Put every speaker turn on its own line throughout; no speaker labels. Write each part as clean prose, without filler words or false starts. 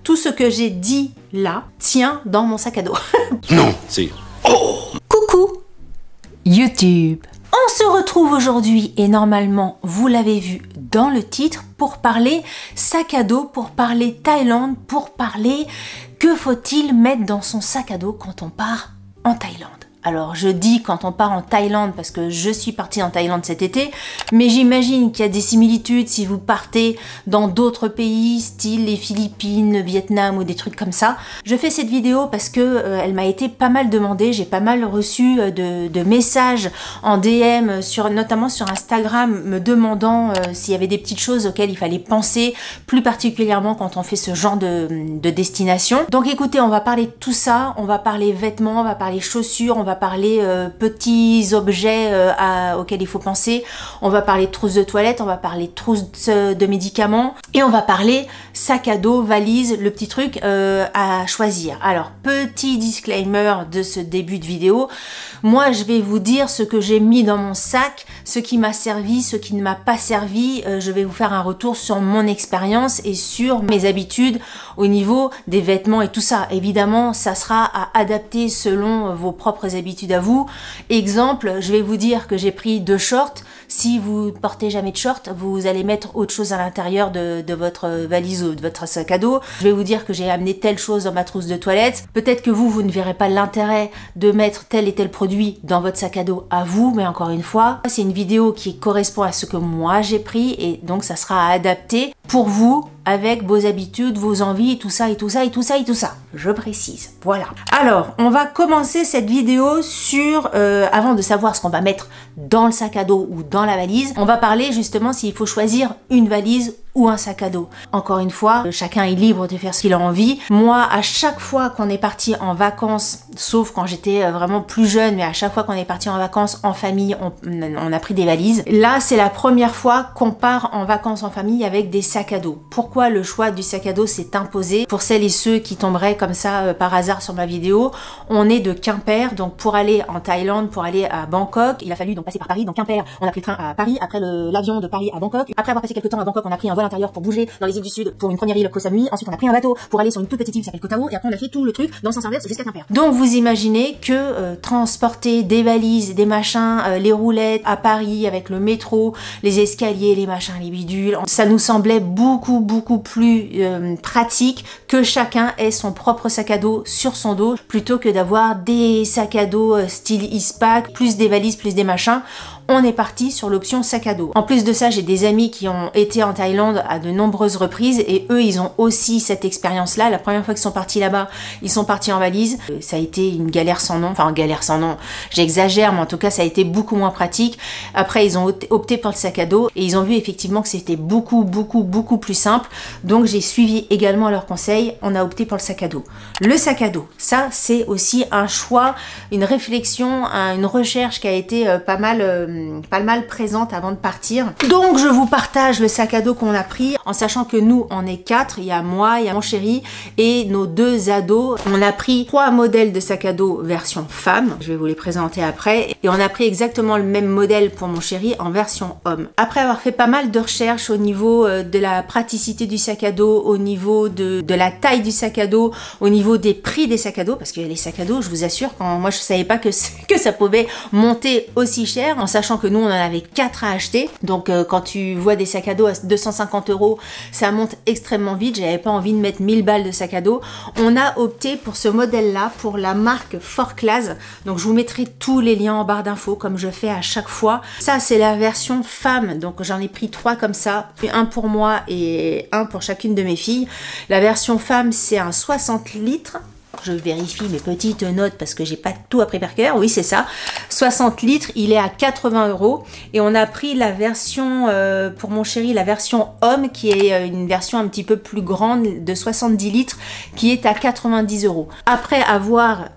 Tout ce que j'ai dit là tient dans mon sac à dos.
Non, c'est... Oh!
Coucou YouTube. On se retrouve aujourd'hui et normalement, vous l'avez vu dans le titre, pour parler sac à dos, pour parler Thaïlande, pour parler que faut-il mettre dans son sac à dos quand on part en Thaïlande. Alors je dis quand on part en Thaïlande parce que je suis partie en Thaïlande cet été, mais j'imagine qu'il y a des similitudes si vous partez dans d'autres pays, style les Philippines, le Vietnam ou des trucs comme ça. Je fais cette vidéo parce que elle m'a été pas mal demandée, j'ai pas mal reçu de messages en DM, notamment sur Instagram, me demandant s'il y avait des petites choses auxquelles il fallait penser, plus particulièrement quand on fait ce genre de destination. Donc écoutez, on va parler de tout ça, on va parler vêtements, on va parler chaussures, on va parler petits objets auxquels il faut penser, on va parler trousse de toilette, on va parler trousse de médicaments et on va parler sac à dos, valise, le petit truc à choisir. Alors petit disclaimer de ce début de vidéo, moi je vais vous dire ce que j'ai mis dans mon sac, ce qui m'a servi, ce qui ne m'a pas servi, je vais vous faire un retour sur mon expérience et sur mes habitudes au niveau des vêtements et tout ça. Évidemment ça sera à adapter selon vos propres habitudes à vous. Exemple, je vais vous dire que j'ai pris 2 shorts. Si vous portez jamais de shorts, vous allez mettre autre chose à l'intérieur de votre valise ou de votre sac à dos. Je vais vous dire que j'ai amené telle chose dans ma trousse de toilette. Peut-être que vous ne verrez pas l'intérêt de mettre tel et tel produit dans votre sac à dos à vous, mais encore une fois, c'est une vidéo qui correspond à ce que moi j'ai pris et donc ça sera à adapter pour vous avec vos habitudes, vos envies, tout ça et tout ça et tout ça et tout ça. Je précise, voilà. Alors, on va commencer cette vidéo sur, avant de savoir ce qu'on va mettre dans le sac à dos ou dans la valise, on va parler justement s'il faut choisir une valise ou un sac à dos. Encore une fois, chacun est libre de faire ce qu'il a envie. Moi, à chaque fois qu'on est parti en vacances, sauf quand j'étais vraiment plus jeune, mais à chaque fois qu'on est parti en vacances en famille, on a pris des valises. Là, c'est la première fois qu'on part en vacances en famille avec des sacs à dos. Pourquoi le choix du sac à dos s'est imposé? Pour celles et ceux qui tomberaient comme ça par hasard sur ma vidéo, on est de Quimper, donc pour aller en Thaïlande, pour aller à Bangkok, il a fallu donc passer par Paris. Donc Quimper, on a pris le train à Paris, après l'avion de Paris à Bangkok. Après avoir passé quelques temps à Bangkok, on a pris un vol intérieur pour bouger dans les îles du Sud pour une première île Koh Samui. Ensuite, on a pris un bateau pour aller sur une toute petite île qui s'appelle Koh Tao. Et après, on a fait tout le truc dans le sens inverse jusqu'à Quimper. Donc, vous imaginez que transporter des valises, des machins, les roulettes à Paris avec le métro, les escaliers, les machins, les bidules, ça nous semblait beaucoup plus pratique que chacun ait son propre sac à dos sur son dos plutôt que d'avoir des sacs à dos style Eastpak, plus des valises, plus des machins. On est parti sur l'option sac à dos. En plus de ça, j'ai des amis qui ont été en Thaïlande à de nombreuses reprises et eux, ils ont aussi cette expérience-là. La première fois qu'ils sont partis là-bas, ils sont partis en valise. Ça a été une galère sans nom. Enfin, galère sans nom, j'exagère, mais en tout cas, ça a été beaucoup moins pratique. Après, ils ont opté pour le sac à dos et ils ont vu effectivement que c'était beaucoup plus simple. Donc, j'ai suivi également leurs conseils. On a opté pour le sac à dos. Le sac à dos, ça, c'est aussi un choix, une réflexion, une recherche qui a été pas mal présente avant de partir. Donc je vous partage le sac à dos qu'on a pris en sachant que nous on est 4, il y a moi, il y a mon chéri et nos 2 ados. On a pris 3 modèles de sac à dos version femme, je vais vous les présenter après, et on a pris exactement le même modèle pour mon chéri en version homme. Après avoir fait pas mal de recherches au niveau de la praticité du sac à dos, au niveau de la taille du sac à dos, au niveau des prix des sacs à dos, parce que les sacs à dos, je vous assure, quand moi je savais pas que ça pouvait monter aussi cher, en sachant que nous on en avait 4 à acheter. Donc quand tu vois des sacs à dos à 250 €, ça monte extrêmement vite. J'avais pas envie de mettre 1000 balles de sac à dos. On a opté pour ce modèle là, pour la marque Forclaz. Donc je vous mettrai tous les liens en barre d'infos comme je fais à chaque fois. Ça c'est la version femme, donc j'en ai pris 3 comme ça, un pour moi et un pour chacune de mes filles. La version femme c'est un 60 litres. Je vérifie mes petites notes parce que j'ai pas tout appris par cœur. Oui, c'est ça. 60 litres, il est à 80 €. Et on a pris la version, pour mon chéri, la version homme, qui est une version un petit peu plus grande de 70 litres, qui est à 90 €. Après avoir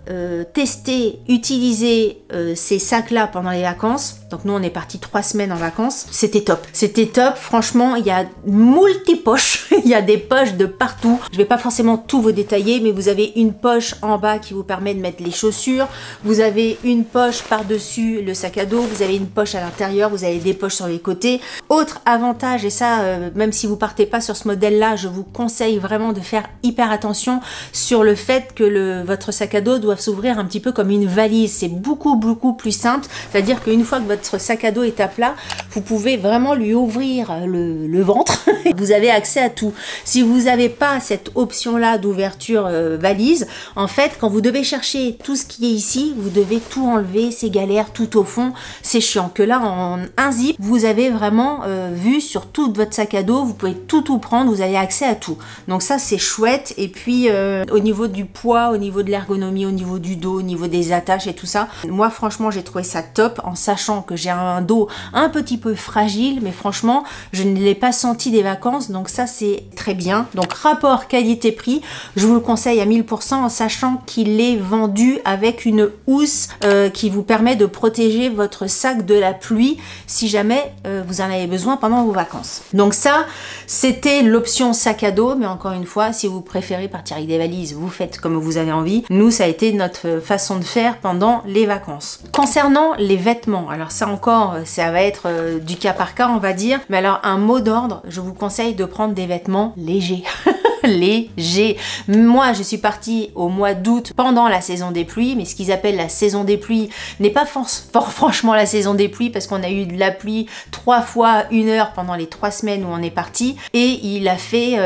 testé, utilisé ces sacs-là pendant les vacances, Donc nous on est parti 3 semaines en vacances. C'était top. C'était top. Franchement, il y a multi-poches. Il y a des poches de partout. Je vais pas forcément tout vous détailler, mais vous avez une poche en bas qui vous permet de mettre les chaussures. Vous avez une poche par-dessus le sac à dos. Vous avez une poche à l'intérieur. Vous avez des poches sur les côtés. Autre avantage, et ça, même si vous partez pas sur ce modèle-là, je vous conseille vraiment de faire hyper attention sur le fait que votre sac à dos doit s'ouvrir un petit peu comme une valise. C'est beaucoup plus simple. C'est-à-dire qu'une fois que votre sac à dos est à plat, vous pouvez vraiment lui ouvrir le ventre. Vous avez accès à tout. Si vous n'avez pas cette option-là d'ouverture valise, en fait, quand vous devez chercher tout ce qui est ici, vous devez tout enlever, c'est galère, tout au fond, c'est chiant. Que là, en un zip, vous avez vraiment vu sur tout votre sac à dos, vous pouvez tout prendre, vous avez accès à tout. Donc ça, c'est chouette. Et puis, au niveau du poids, au niveau de l'ergonomie, au niveau du dos, au niveau des attaches et tout ça, moi, franchement, j'ai trouvé ça top, en sachant que j'ai un dos un petit peu fragile, mais franchement, je ne l'ai pas senti des vacances, donc ça, c'est très bien. Donc, rapport qualité-prix, je vous le conseille à 1000%, en sachant qu'il est vendu avec une housse qui vous permet de protéger votre sac de la pluie si jamais vous en avez besoin pendant vos vacances. Donc ça, c'était l'option sac à dos, mais encore une fois, si vous préférez partir avec des valises, vous faites comme vous avez envie. Nous, ça a été notre façon de faire pendant les vacances. Concernant les vêtements, alors ça encore, ça va être du cas par cas, on va dire, mais alors un mot d'ordre, je vous conseille de prendre des vêtements légers. Léger. Moi, je suis partie au mois d'août pendant la saison des pluies, mais ce qu'ils appellent la saison des pluies n'est pas franchement la saison des pluies, parce qu'on a eu de la pluie 3 fois 1 heure pendant les 3 semaines où on est parti, et il a fait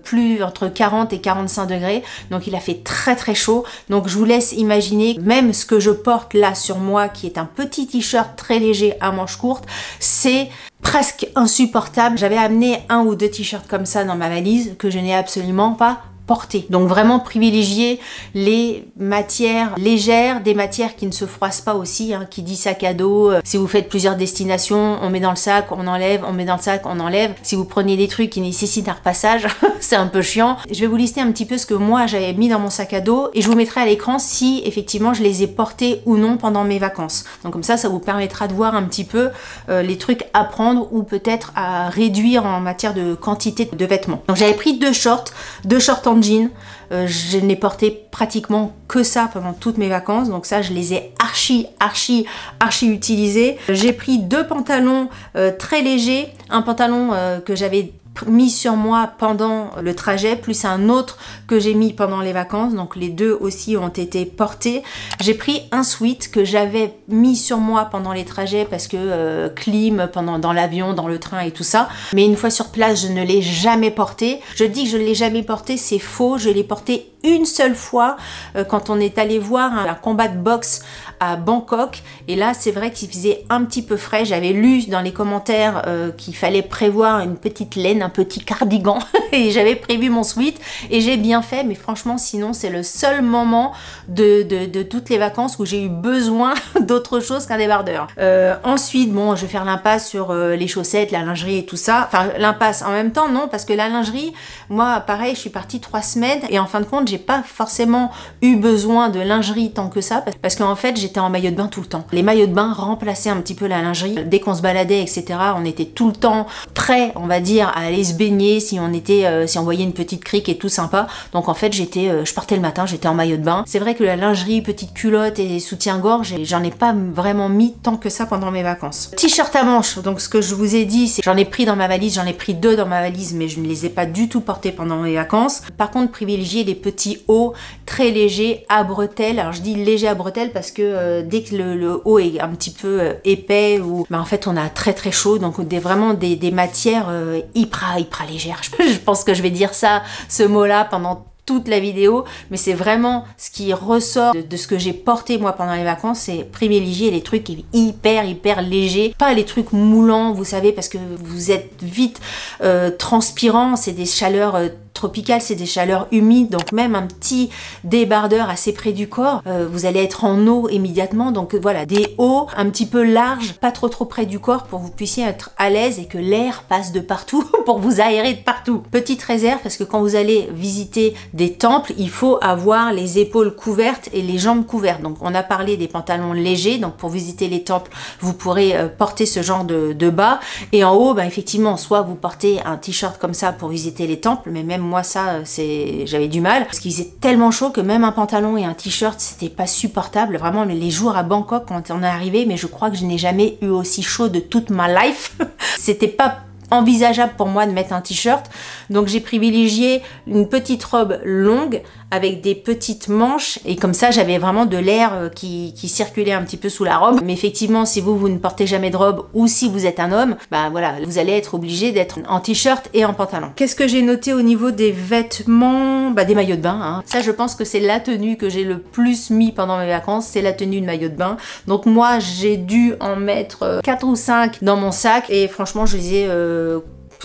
plus entre 40 et 45 degrés, donc il a fait très chaud. Donc je vous laisse imaginer, même ce que je porte là sur moi, qui est un petit t-shirt très léger à manches courtes, c'est presque insupportable. J'avais amené 1 ou 2 t-shirts comme ça dans ma valise que je n'ai absolument pas porté. Donc vraiment privilégier les matières légères, des matières qui ne se froissent pas aussi, hein, qui dit sac à dos. Si vous faites plusieurs destinations, on met dans le sac, on enlève, on met dans le sac, on enlève. Si vous prenez des trucs qui nécessitent un repassage, c'est un peu chiant. Je vais vous lister un petit peu ce que moi j'avais mis dans mon sac à dos et je vous mettrai à l'écran si effectivement je les ai portés ou non pendant mes vacances. Donc comme ça vous permettra de voir un petit peu les trucs à prendre ou peut-être à réduire en matière de quantité de vêtements. Donc j'avais pris 2 shorts en jean. Je n'ai porté pratiquement que ça pendant toutes mes vacances, donc ça je les ai archi utilisés. J'ai pris 2 pantalons très légers, un pantalon que j'avais mis sur moi pendant le trajet, plus un autre que j'ai mis pendant les vacances, donc les deux aussi ont été portés. J'ai pris un sweat que j'avais mis sur moi pendant les trajets parce que clim dans l'avion, dans le train et tout ça, mais une fois sur place je ne l'ai jamais porté. Je dis que je ne l'ai jamais porté, c'est faux, je l'ai porté une seule fois quand on est allé voir un combat de boxe à Bangkok, et là c'est vrai qu'il faisait un petit peu frais. J'avais lu dans les commentaires qu'il fallait prévoir une petite laine, un petit cardigan et j'avais prévu mon sweat et j'ai bien fait, mais franchement sinon c'est le seul moment de toutes les vacances où j'ai eu besoin d'autre chose qu'un débardeur. Ensuite bon, je vais faire l'impasse sur les chaussettes, la lingerie et tout ça, enfin l'impasse en même temps non, parce que la lingerie, moi pareil, je suis partie 3 semaines et en fin de compte j'ai pas forcément eu besoin de lingerie tant que ça, parce qu'en fait j'étais en maillot de bain tout le temps. Les maillots de bain remplaçaient un petit peu la lingerie. Dès qu'on se baladait etc, on était tout le temps prêt, on va dire, à aller se baigner si on voyait une petite crique et tout sympa. Donc en fait je partais le matin, j'étais en maillot de bain. C'est vrai que la lingerie, petite culotte et soutien-gorge, j'en ai pas vraiment mis tant que ça pendant mes vacances. T-shirt à manches, donc ce que je vous ai dit, c'est j'en ai pris dans ma valise, j'en ai pris 2 dans ma valise, mais je ne les ai pas du tout portés pendant mes vacances. Par contre, privilégier les petits hauts très légers à bretelles. Alors je dis léger à bretelles parce que dès que le haut est un petit peu épais, ou en fait on a très chaud, donc vraiment des matières hyper légères. Je pense que je vais dire ça, ce mot-là pendant toute la vidéo, mais c'est vraiment ce qui ressort de ce que j'ai porté moi pendant les vacances, c'est privilégier les trucs hyper légers, pas les trucs moulants, vous savez, parce que vous êtes vite transpirant, c'est des chaleurs tropicales, c'est des chaleurs humides, donc même un petit débardeur assez près du corps, vous allez être en eau immédiatement. Donc voilà, des hauts un petit peu larges, pas trop près du corps pour que vous puissiez être à l'aise et que l'air passe de partout pour vous aérer de partout. Petite réserve, parce que quand vous allez visiter des temples, il faut avoir les épaules couvertes et les jambes couvertes. Donc on a parlé des pantalons légers, donc pour visiter les temples, vous pourrez porter ce genre de bas. Et en haut, bah, effectivement, soit vous portez un t-shirt comme ça pour visiter les temples, mais même moi ça, j'avais du mal, parce qu'il faisait tellement chaud que même un pantalon et un t-shirt, c'était pas supportable. Vraiment, les jours à Bangkok, quand on est arrivé, mais je crois que je n'ai jamais eu aussi chaud de toute ma life. C'était pas envisageable pour moi de mettre un t-shirt, donc j'ai privilégié une petite robe longue avec des petites manches, et comme ça j'avais vraiment de l'air qui circulait un petit peu sous la robe. Mais effectivement, si vous ne portez jamais de robe, ou si vous êtes un homme, bah voilà, vous allez être obligé d'être en t-shirt et en pantalon. Qu'est-ce que j'ai noté au niveau des vêtements? Bah des maillots de bain, hein. Ça je pense que c'est la tenue que j'ai le plus mis pendant mes vacances, c'est la tenue de maillot de bain. Donc moi j'ai dû en mettre 4 ou 5 dans mon sac, et franchement je les ai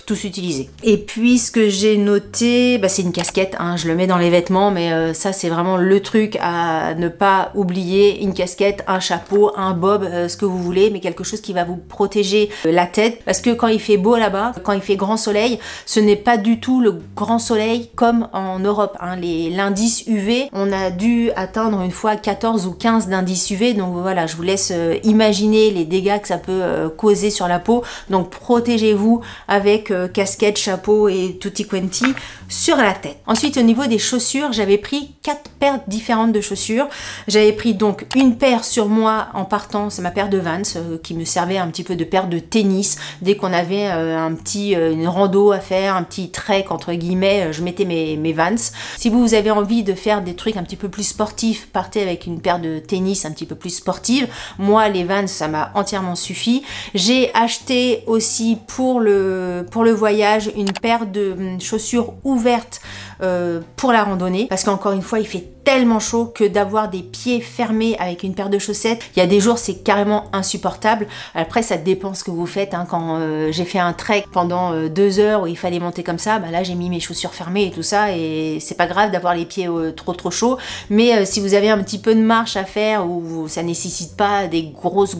tous utilisés. Et puis ce que j'ai noté, bah, c'est une casquette, hein, je le mets dans les vêtements, mais ça c'est vraiment le truc à ne pas oublier, une casquette, un chapeau, un bob, ce que vous voulez, mais quelque chose qui va vous protéger la tête, parce que quand il fait beau là-bas, quand il fait grand soleil, ce n'est pas du tout le grand soleil comme en Europe, hein. L'indice UV, on a dû atteindre une fois 14 ou 15 d'indice UV, donc voilà, je vous laisse imaginer les dégâts que ça peut causer sur la peau. Donc protégez-vous avec casquette, chapeau et tutti quanti sur la tête. Ensuite, au niveau des chaussures, j'avais pris 4 paires différentes de chaussures. J'avais pris donc une paire sur moi en partant, c'est ma paire de Vans qui me servait un petit peu de paire de tennis. Dès qu'on avait une rando à faire, un petit trek entre guillemets, je mettais mes Vans. Si vous avez envie de faire des trucs un petit peu plus sportifs, partez avec une paire de tennis un petit peu plus sportive. Moi, les Vans, ça m'a entièrement suffi. J'ai acheté aussi pour le voyage une paire de chaussures ouvertes pour la randonnée, parce qu'encore une fois il fait tellement chaud que d'avoir des pieds fermés avec une paire de chaussettes, il y a des jours c'est carrément insupportable. Après ça dépend ce que vous faites, hein. Quand j'ai fait un trek pendant 2 heures où il fallait monter comme ça, bah là j'ai mis mes chaussures fermées et tout ça, et c'est pas grave d'avoir les pieds trop chauds. Mais si vous avez un petit peu de marche à faire, ou ça nécessite pas des grosses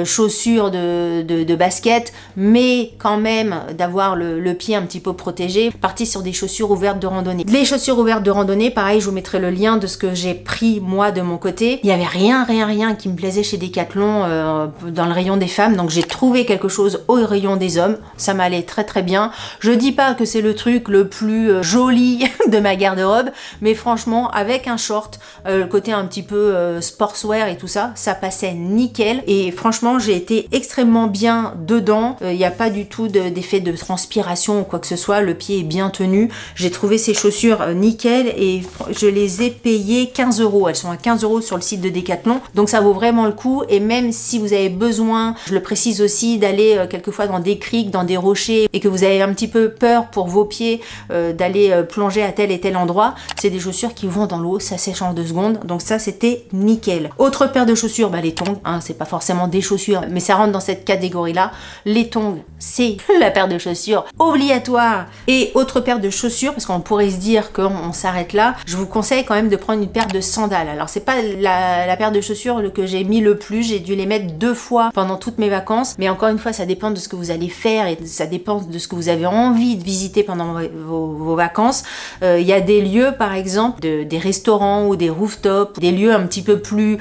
chaussures de basket, mais quand même d'avoir le pied un petit peu protégé, partez sur des chaussures ouvertes de randonnée. Les chaussures ouvertes de randonnée, pareil, je vous mettrai le lien de ce que j'ai pris moi de mon côté. Il y avait rien qui me plaisait chez Decathlon dans le rayon des femmes, donc j'ai trouvé quelque chose au rayon des hommes. Ça m'allait très bien. Je dis pas que c'est le truc le plus joli de ma garde-robe, mais franchement avec un short, le côté un petit peu sportswear et tout ça, ça passait nickel. Et franchement j'ai été extrêmement bien dedans. Il n'y a pas du tout d'effet de transpiration ou quoi que ce soit. Le pied est bien tenu. J'ai trouvé ces chaussures nickel, et je les ai payées 15 €. Elles sont à 15 € sur le site de Decathlon, donc ça vaut vraiment le coup. Et même si vous avez besoin, je le précise aussi, d'aller quelquefois dans des criques, dans des rochers, et que vous avez un petit peu peur pour vos pieds d'aller plonger à tel et tel endroit, c'est des chaussures qui vont dans l'eau, ça sèche en 2 secondes, donc ça c'était nickel. Autre paire de chaussures, bah les tongs, hein, c'est pas forcément des chaussures, mais ça rentre dans cette catégorie là. Les tongs, c'est la paire de chaussures obligatoire. Et autre paire de chaussures, parce qu'on pourrait se dire qu'on s'arrête là, je vous conseille quand même de prendre une paire de sandales. Alors c'est pas la paire de chaussures que j'ai mis le plus, j'ai dû les mettre 2 fois pendant toutes mes vacances, mais encore une fois ça dépend de ce que vous allez faire, et ça dépend de ce que vous avez envie de visiter pendant vos vacances. Il y a des lieux par exemple, des restaurants ou des rooftops, des lieux un petit peu plus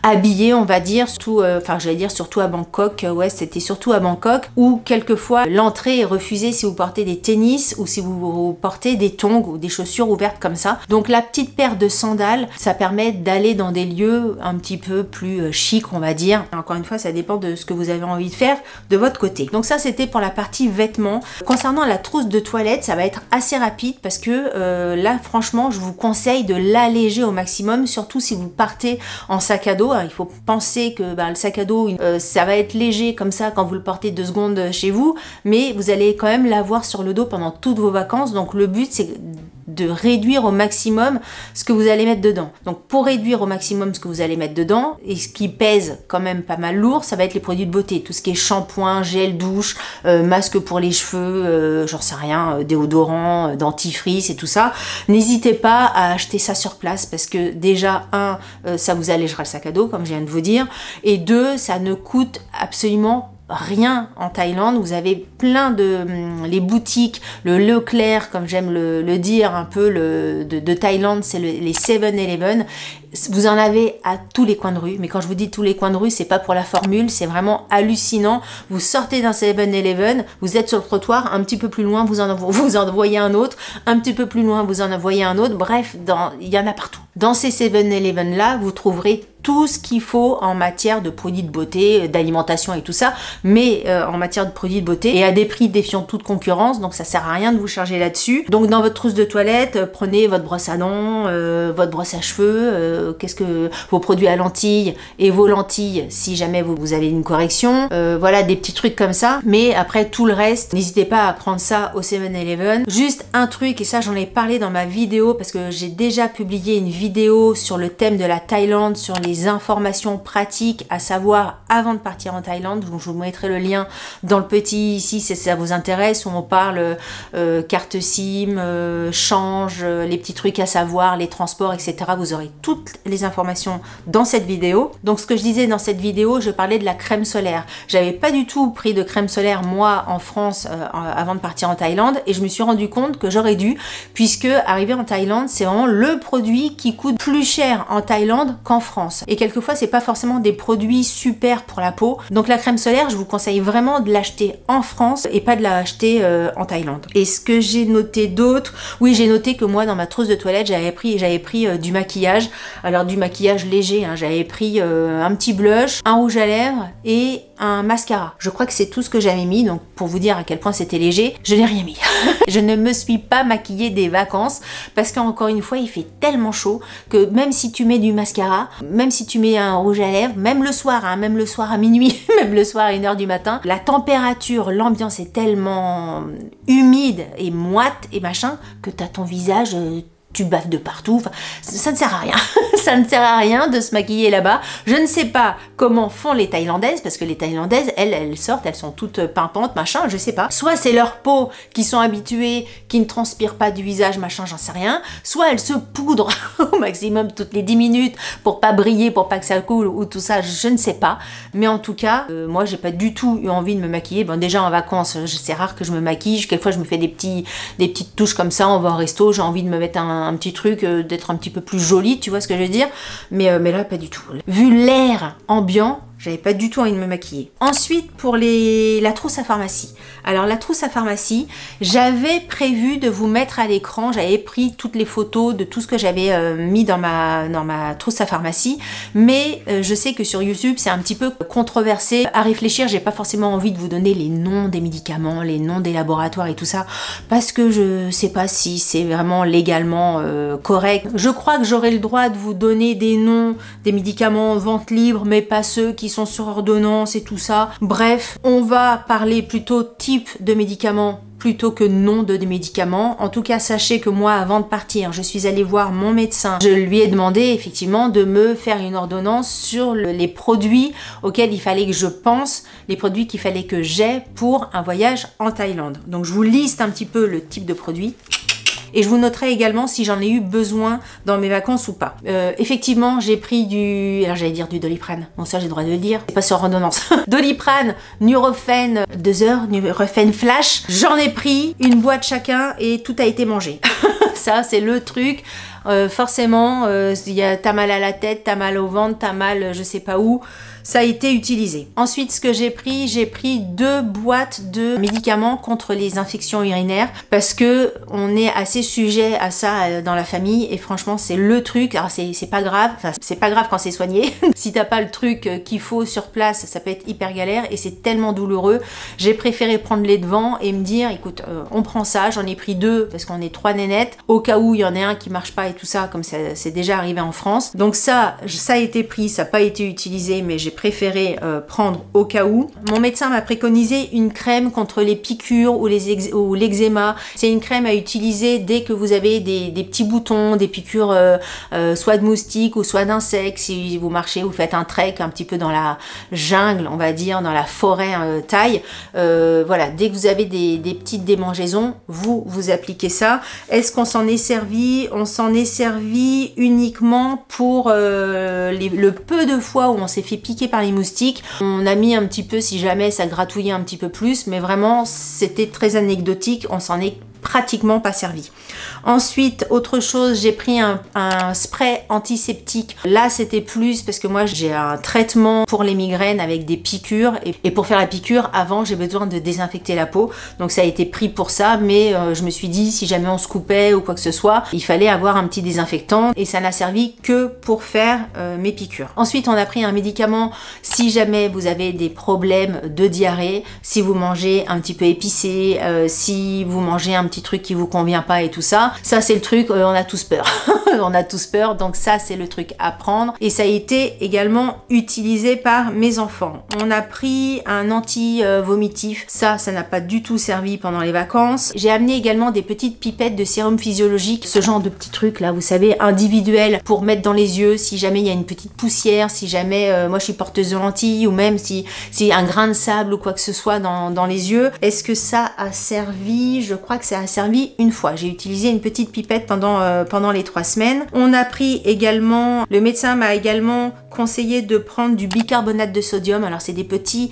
habillés on va dire, surtout, enfin j'allais dire surtout à Bangkok, ouais c'était surtout à Bangkok, où quelquefois l'entrée est refusée si vous portez des tennis ou si vous portez des tongs ou des chaussures ouvertes comme ça. Donc la petite paire de sandales, ça permet d'aller dans des lieux un petit peu plus chic on va dire. Encore une fois ça dépend de ce que vous avez envie de faire de votre côté. Donc ça c'était pour la partie vêtements. Concernant la trousse de toilette, ça va être assez rapide, parce que là franchement je vous conseille de l'alléger au maximum, surtout si vous partez en sac à dos. Il faut penser que le sac à dos ça va être léger comme ça quand vous le portez 2 secondes chez vous, mais vous allez quand même l'avoir sur le dos pendant toutes vos vacances. Donc le but c'est de réduire au maximum ce que vous allez mettre dedans. Donc pour réduire au maximum ce que vous allez mettre dedans, et ce qui pèse quand même pas mal lourd, ça va être les produits de beauté, tout ce qui est shampoing, gel douche, masque pour les cheveux, j'en sais rien, déodorant, dentifrice et tout ça. N'hésitez pas à acheter ça sur place parce que déjà, ça vous allégera le sac à dos, comme je viens de vous dire, et deux, ça ne coûte absolument rien en Thaïlande. Vous avez plein de les boutiques, le Leclerc, comme j'aime le dire un peu, de Thaïlande, c'est les 7-Eleven. Vous en avez à tous les coins de rue, mais quand je vous dis tous les coins de rue, c'est pas pour la formule, c'est vraiment hallucinant. Vous sortez d'un 7-Eleven, vous êtes sur le trottoir, un petit peu plus loin, vous en voyez un autre, un petit peu plus loin, vous en voyez un autre, bref, il y en a partout. Dans ces 7-Eleven là, vous trouverez tout ce qu'il faut en matière de produits de beauté, d'alimentation et tout ça, mais en matière de produits de beauté et à des prix défiant toute concurrence, donc ça sert à rien de vous charger là-dessus. Donc dans votre trousse de toilette, prenez votre brosse à dents, votre brosse à cheveux, qu'est-ce que vos produits à lentilles et vos lentilles si jamais vous avez une correction, voilà des petits trucs comme ça, mais après tout le reste, n'hésitez pas à prendre ça au 7-Eleven. Juste un truc, et ça j'en ai parlé dans ma vidéo parce que j'ai déjà publié une vidéo sur le thème de la Thaïlande, sur les informations pratiques à savoir avant de partir en Thaïlande, donc je vous mettrai le lien dans le petit ici si ça vous intéresse, où on parle carte SIM, change, les petits trucs à savoir, les transports, etc. Vous aurez toutes les informations dans cette vidéo. Donc ce que je disais dans cette vidéo, je parlais de la crème solaire. J'avais pas du tout pris de crème solaire moi en France avant de partir en Thaïlande, et je me suis rendu compte que j'aurais dû, puisque arriver en Thaïlande, c'est vraiment le produit qui coûte plus cher en Thaïlande qu'en France. Et quelquefois, c'est pas forcément des produits super pour la peau. Donc la crème solaire, je vous conseille vraiment de l'acheter en France et pas de l'acheter en Thaïlande. Et ce que j'ai noté d'autre, oui, j'ai noté que moi, dans ma trousse de toilette, j'avais pris du maquillage. Alors du maquillage léger, hein, j'avais pris un petit blush, un rouge à lèvres et un mascara. Je crois que c'est tout ce que j'avais mis, donc pour vous dire à quel point c'était léger, je n'ai rien mis. Je ne me suis pas maquillée des vacances parce qu'encore une fois, il fait tellement chaud que même si tu mets du mascara, même si tu mets un rouge à lèvres, même le soir, hein, même le soir à minuit, même le soir à 1h du matin, la température, l'ambiance est tellement humide et moite et machin que t'as ton visage... tu baffes de partout, enfin, ça ne sert à rien. Ça ne sert à rien de se maquiller là-bas. Je ne sais pas comment font les Thaïlandaises, parce que les Thaïlandaises, elles sortent, elles sont toutes pimpantes, machin, je sais pas. Soit c'est leur peau qui sont habituées, qui ne transpirent pas du visage, machin, j'en sais rien. Soit elles se poudrent au maximum toutes les 10 minutes pour pas briller, pour pas que ça coule, ou tout ça, je ne sais pas. Mais en tout cas, moi, j'ai pas du tout eu envie de me maquiller. Bon, déjà en vacances, c'est rare que je me maquille. Quelquefois, je me fais des petites touches comme ça, on va au resto, j'ai envie de me mettre un petit truc, d'être un petit peu plus jolie, tu vois ce que je veux dire, mais là pas du tout. Vu l'air ambiant, j'avais pas du tout envie de me maquiller. Ensuite, pour la trousse à pharmacie. Alors la trousse à pharmacie, j'avais prévu de vous mettre à l'écran, j'avais pris toutes les photos de tout ce que j'avais mis dans ma trousse à pharmacie, mais je sais que sur YouTube, c'est un petit peu controversé à réfléchir. J'ai pas forcément envie de vous donner les noms des médicaments, les noms des laboratoires et tout ça, parce que je sais pas si c'est vraiment légalement correct. Je crois que j'aurai le droit de vous donner des noms des médicaments en vente libre, mais pas ceux qui sont sur ordonnance et tout ça. Bref, on va parler plutôt type de médicaments plutôt que nom de des médicaments. En tout cas, sachez que moi, avant de partir, je suis allée voir mon médecin. Je lui ai demandé effectivement de me faire une ordonnance sur les produits auxquels il fallait que je pense, les produits qu'il fallait que j'aie pour un voyage en Thaïlande. Donc je vous liste un petit peu le type de produit. Et je vous noterai également si j'en ai eu besoin dans mes vacances ou pas. Effectivement, j'ai pris alors j'allais dire du Doliprane. Bon, ça j'ai le droit de le dire, c'est pas sur ordonnance. Doliprane, Nurofen 2 heures, Nurofen Flash. J'en ai pris une boîte chacun et tout a été mangé. Ça, c'est le truc. Forcément, t'as mal à la tête, t'as mal au ventre, t'as mal je sais pas où. Ça a été utilisé. Ensuite, ce que j'ai pris 2 boîtes de médicaments contre les infections urinaires parce que on est assez sujet à ça dans la famille et franchement, c'est le truc. Alors, c'est pas grave. Enfin, c'est pas grave quand c'est soigné. Si t'as pas le truc qu'il faut sur place, ça peut être hyper galère et c'est tellement douloureux. J'ai préféré prendre les devants et me dire, écoute, on prend ça. J'en ai pris 2 parce qu'on est 3 nénettes. Au cas où il y en a un qui marche pas et tout ça, comme ça c'est déjà arrivé en France. Donc ça a été pris, ça n'a pas été utilisé, mais j'ai préféré prendre au cas où. Mon médecin m'a préconisé une crème contre les piqûres ou l'eczéma. C'est une crème à utiliser dès que vous avez des petits boutons, des piqûres soit de moustiques ou soit d'insectes. Si vous marchez, vous faites un trek un petit peu dans la jungle, on va dire, dans la forêt taille. Voilà, dès que vous avez des petites démangeaisons, vous appliquez ça. Est-ce qu'on s'en est servi? On s'en est servi uniquement pour le peu de fois où on s'est fait piquer par les moustiques. On a mis un petit peu, si jamais ça gratouillait un petit peu plus, mais vraiment c'était très anecdotique, on s'en est pratiquement pas servi. Ensuite, autre chose, j'ai pris un spray antiseptique. Là, c'était plus parce que moi, j'ai un traitement pour les migraines avec des piqûres. Et pour faire la piqûre, avant, j'ai besoin de désinfecter la peau. Donc, ça a été pris pour ça. Mais je me suis dit, si jamais on se coupait ou quoi que ce soit, il fallait avoir un petit désinfectant. Et ça n'a servi que pour faire mes piqûres. Ensuite, on a pris un médicament si jamais vous avez des problèmes de diarrhée, si vous mangez un petit peu épicé, si vous mangez un petit truc qui vous convient pas et tout ça. Ça, c'est le truc, on a tous peur. On a tous peur, donc ça, c'est le truc à prendre. Et ça a été également utilisé par mes enfants. On a pris un anti-vomitif. Ça n'a pas du tout servi pendant les vacances. J'ai amené également des petites pipettes de sérum physiologique. Ce genre de petits trucs là, vous savez, individuels pour mettre dans les yeux si jamais il y a une petite poussière, si jamais moi je suis porteuse de lentilles ou même si un grain de sable ou quoi que ce soit dans les yeux. Est-ce que ça a servi? Je crois que ça a servi une fois. J'ai utilisé une petite pipette pendant les 3 semaines. On a pris également, le médecin m'a également conseillé de prendre du bicarbonate de sodium. Alors c'est des petits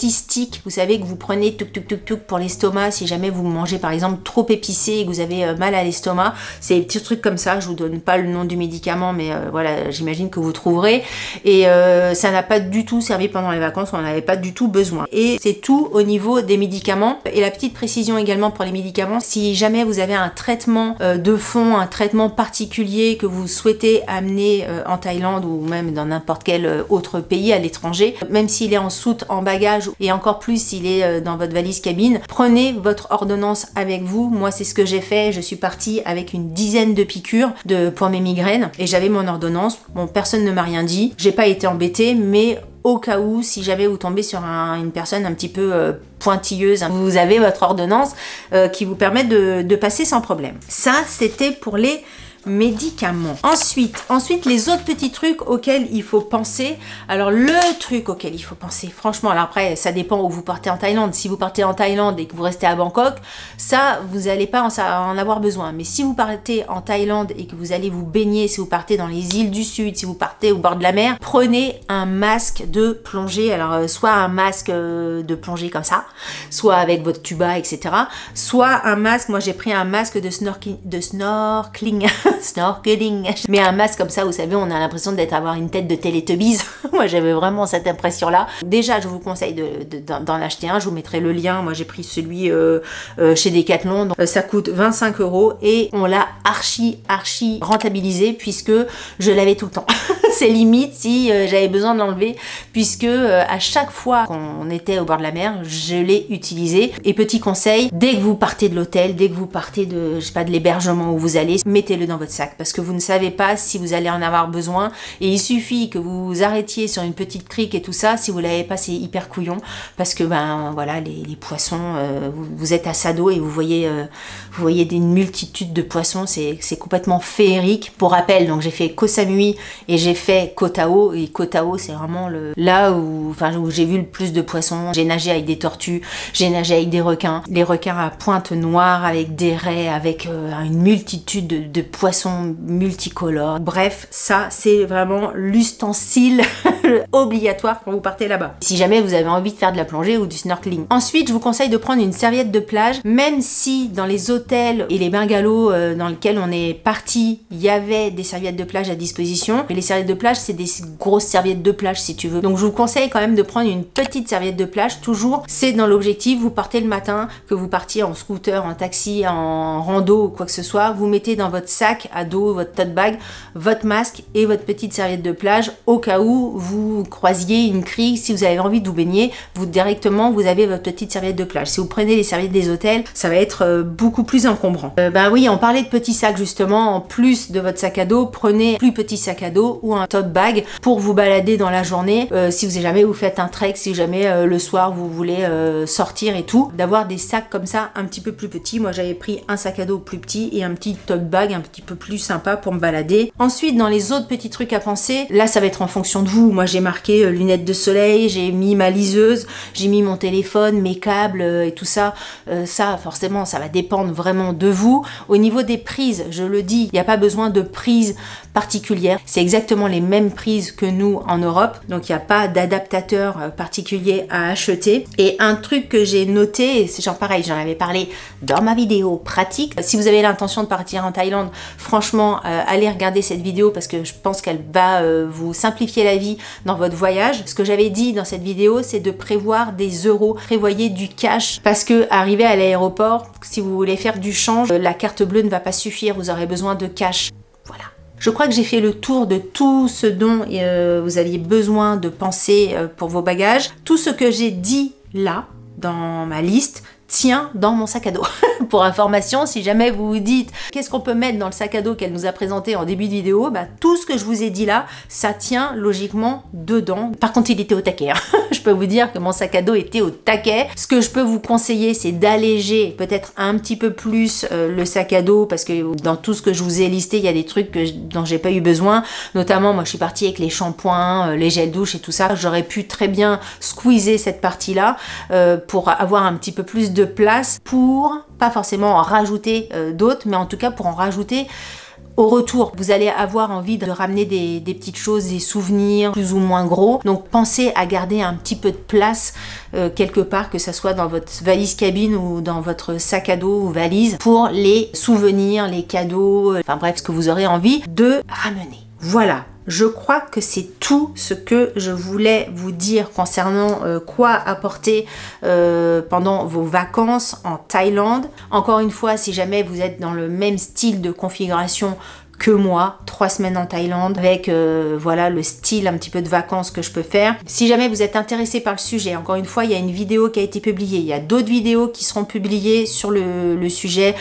sticks, vous savez, que vous prenez tuk pour l'estomac si jamais vous mangez par exemple trop épicé et que vous avez mal à l'estomac. C'est des petits trucs comme ça, je vous donne pas le nom du médicament, mais voilà, j'imagine que vous trouverez. Et ça n'a pas du tout servi pendant les vacances, on n'en avait pas du tout besoin. Et c'est tout au niveau des médicaments. Et la petite précision également pour les médicaments, si jamais vous avez un traitement de fond, un traitement particulier que vous souhaitez amener en Thaïlande ou même dans n'importe quel autre pays à l'étranger, même s'il est en soute, en bagage et encore plus s'il est dans votre valise cabine, prenez votre ordonnance avec vous. Moi, c'est ce que j'ai fait. Je suis partie avec une dizaine de piqûres pour mes migraines et j'avais mon ordonnance. Bon, personne ne m'a rien dit. J'ai pas été embêtée, mais au cas où, si jamais vous tombez sur une personne un petit peu pointilleuse, vous avez votre ordonnance qui vous permet de passer sans problème. Ça, c'était pour les médicaments. Ensuite, les autres petits trucs auxquels il faut penser. Alors, le truc auquel il faut penser, franchement, alors après, ça dépend où vous partez en Thaïlande. Si vous partez en Thaïlande et que vous restez à Bangkok, ça, vous n'allez pas en avoir besoin. Mais si vous partez en Thaïlande et que vous allez vous baigner, si vous partez dans les îles du Sud, si vous partez au bord de la mer, prenez un masque de plongée. Alors, soit un masque de plongée comme ça, soit avec votre tuba, etc. Soit un masque, moi j'ai pris un masque de snorkeling. Snorkeling. Mais un masque comme ça, vous savez, on a l'impression avoir une tête de Teletubbies. Moi, j'avais vraiment cette impression-là. Déjà, je vous conseille d'en acheter un. Je vous mettrai le lien. Moi, j'ai pris celui chez Decathlon. Donc, ça coûte 25 € et on l'a archi rentabilisé puisque je l'avais tout le temps. C'est limite si j'avais besoin de l'enlever puisque à chaque fois qu'on était au bord de la mer, je l'ai utilisé. Et petit conseil, dès que vous partez de l'hôtel, dès que vous partez de l'hébergement où vous allez, mettez-le dans votre sac parce que vous ne savez pas si vous allez en avoir besoin et il suffit que vous vous arrêtiez sur une petite crique et tout ça, si vous l'avez pas, c'est hyper couillon parce que ben voilà, les poissons, vous êtes à Sado et vous voyez des multitudes de poissons, c'est complètement féerique. Pour rappel, donc j'ai fait Koh Samui et j'ai fait Koh Tao et Koh Tao c'est vraiment là où j'ai vu le plus de poissons. J'ai nagé avec des tortues, j'ai nagé avec des requins, les requins à pointe noire avec des raies, avec une multitude de poissons multicolores. Bref, ça c'est vraiment l'ustensile obligatoire quand vous partez là-bas. Si jamais vous avez envie de faire de la plongée ou du snorkeling. Ensuite, je vous conseille de prendre une serviette de plage, même si dans les hôtels et les bungalows dans lesquels on est parti, il y avait des serviettes de plage à disposition. Mais les serviettes de plage, c'est des grosses serviettes de plage si tu veux. Donc je vous conseille quand même de prendre une petite serviette de plage. Toujours, c'est dans l'objectif, vous partez le matin, que vous partiez en scooter, en taxi, en rando ou quoi que ce soit, vous mettez dans votre sac à dos, votre tote bag, votre masque et votre petite serviette de plage au cas où vous croisiez une crique, si vous avez envie de vous baigner, directement vous avez votre petite serviette de plage. Si vous prenez les serviettes des hôtels, ça va être beaucoup plus encombrant. Bah oui, on parlait de petits sacs justement, en plus de votre sac à dos, prenez plus petit sac à dos ou grand tote bag pour vous balader dans la journée, si jamais vous faites un trek, si jamais le soir vous voulez sortir et tout, d'avoir des sacs comme ça un petit peu plus petits. Moi j'avais pris un sac à dos plus petit et un petit tote bag un petit peu plus sympa pour me balader. Ensuite, dans les autres petits trucs à penser, là ça va être en fonction de vous. Moi j'ai marqué lunettes de soleil, j'ai mis ma liseuse, j'ai mis mon téléphone, mes câbles et tout ça. Ça forcément ça va dépendre vraiment de vous. Au niveau des prises, je le dis, il n'y a pas besoin de prises particulières. C'est exactement les mêmes prises que nous en Europe, donc il n'y a pas d'adaptateur particulier à acheter. Et un truc que j'ai noté, c'est genre pareil, j'en avais parlé dans ma vidéo pratique. Si vous avez l'intention de partir en Thaïlande, franchement, allez regarder cette vidéo parce que je pense qu'elle va vous simplifier la vie dans votre voyage. Ce que j'avais dit dans cette vidéo, c'est de prévoir des euros, prévoyez du cash, parce que arrivé à l'aéroport, si vous voulez faire du change, la carte bleue ne va pas suffire, vous aurez besoin de cash. Voilà. Je crois que j'ai fait le tour de tout ce dont vous aviez besoin de penser pour vos bagages. Tout ce que j'ai dit là, dans ma liste, tient dans mon sac à dos. Pour information, si jamais vous vous dites qu'est-ce qu'on peut mettre dans le sac à dos qu'elle nous a présenté en début de vidéo, bah, tout ce que je vous ai dit là, ça tient logiquement dedans. Par contre, il était au taquet. Hein. Je peux vous dire que mon sac à dos était au taquet. Ce que je peux vous conseiller, c'est d'alléger peut-être un petit peu plus le sac à dos, parce que dans tout ce que je vous ai listé, il y a des trucs dont j'ai pas eu besoin. Notamment, moi, je suis partie avec les shampoings, les gels douche et tout ça. J'aurais pu très bien squeezer cette partie-là pour avoir un petit peu plus de place, pour pas forcément en rajouter d'autres, mais en tout cas pour en rajouter au retour. Vous allez avoir envie de ramener des petites choses, des souvenirs plus ou moins gros, donc pensez à garder un petit peu de place quelque part, que ça soit dans votre valise cabine ou dans votre sac à dos ou valise, pour les souvenirs, les cadeaux, enfin bref, ce que vous aurez envie de ramener. Voilà. Je crois que c'est tout ce que je voulais vous dire concernant quoi apporter pendant vos vacances en Thaïlande. Encore une fois, si jamais vous êtes dans le même style de configuration que moi, 3 semaines en Thaïlande, avec voilà le style un petit peu de vacances que je peux faire. Si jamais vous êtes intéressé par le sujet, encore une fois, il y a une vidéo qui a été publiée, il y a d'autres vidéos qui seront publiées sur le sujet,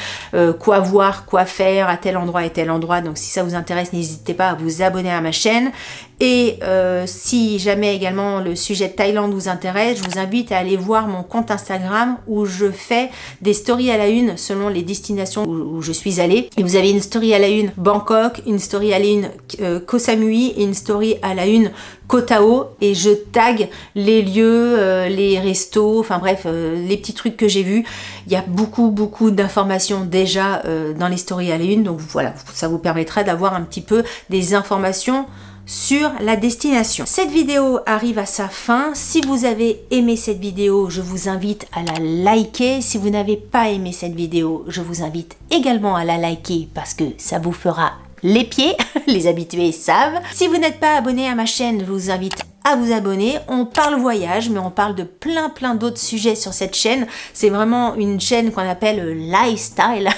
quoi voir, quoi faire à tel endroit et tel endroit. Donc si ça vous intéresse, n'hésitez pas à vous abonner à ma chaîne. Et si jamais également le sujet de Thaïlande vous intéresse, je vous invite à aller voir mon compte Instagram où je fais des stories à la une selon les destinations où je suis allée. Et vous avez une story à la une Bangkok, une story à la une Koh Samui et une story à la une Koh Tao, et je tag les lieux, les restos, enfin bref, les petits trucs que j'ai vus. Il y a beaucoup d'informations déjà dans les stories à la une, donc voilà, ça vous permettra d'avoir un petit peu des informations sur la destination. Cette vidéo arrive à sa fin. Si vous avez aimé cette vidéo, je vous invite à la liker. Si vous n'avez pas aimé cette vidéo, je vous invite également à la liker parce que ça vous fera les pieds, les habitués savent. Si vous n'êtes pas abonné à ma chaîne, je vous invite à vous abonner. On parle voyage, mais on parle de plein d'autres sujets sur cette chaîne. C'est vraiment une chaîne qu'on appelle lifestyle,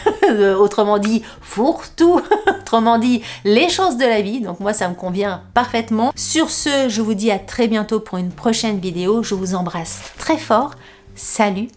autrement dit fourre-tout, autrement dit les choses de la vie. Donc moi ça me convient parfaitement. Sur ce, je vous dis à très bientôt pour une prochaine vidéo. Je vous embrasse très fort. Salut!